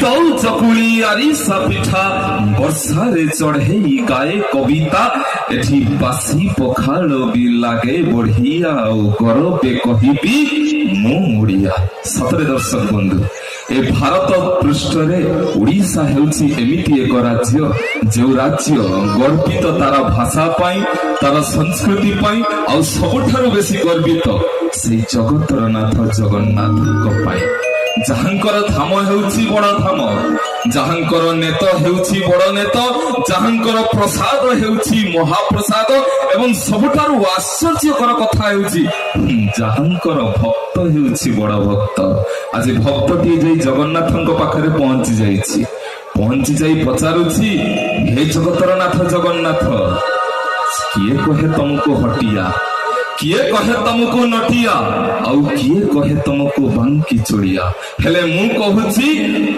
চিতৌ চকুଳି আরিসা পিঠা বর্ষারে চढ़ेई গায়ে কবিতা এଠି বাসি পখাଳ ବି ଲାଗେ ବଢିଆ ଆଉ ଗରବେ କହିବି ମୁଁ ଓଡ଼ିଆ। ସତରେ ଦର୍ଶକ ବନ୍ଧୁ, ଏ ଭାରତ ପୃଷ୍ଠରେ ଓଡ଼ିଶା ହେଉଛି ଏମିତି ଏକ ରାଜ୍ୟ ଯେଉଁ ରାଜ୍ୟ ଗର୍ବିତ ତାର ଭାଷା ପାଇଁ, ତାର ସଂସ୍କୃତି ପାଇଁ, ଆଉ ସବୁଠାରୁ ବେଶୀ ଗର୍ବିତ ସେଇ ଜଗତର ନାଥ ଜଗନ୍ନାଥଙ୍କ ପାଇଁ, ଯାହାଙ୍କର ଧାମ ହେଉଛି ବଡ ଧାମ, ଯାହାଙ୍କର ନେତ ହେଉଛି ବଡ ନେତ, ଯାହାଙ୍କର ପ୍ରସାଦ ହେଉଛି ମହାପ୍ରସାଦ, ଏବଂ ସବୁଠାରୁ ଆଶ୍ଚର୍ଯ୍ୟକର କଥା ହେଉଛି ଯାହାଙ୍କର ଭକ୍ତ ହେଉଛି ବଡ ଭକ୍ତ। ଆଜି ଭକ୍ତଟିଏ ଯାଇ ଜଗନ୍ନାଥଙ୍କ ପାଖରେ ପହଞ୍ଚି ଯାଇଛି, ପହଞ୍ଚି ଯାଇ ପଚାରୁଛି, ହେ ଜଗତର ନାଥ ଜଗନ୍ନାଥ, କିଏ କହେ ତମକୁ ହଟିଆ, କିଏ କହେ ତମକୁ ନଟିଆ, ଆଉ କିଏ କହେ ତମକୁ ବାଙ୍କି ଚୋଳିଆ, ହେଲେ ମୁଁ କହୁଛି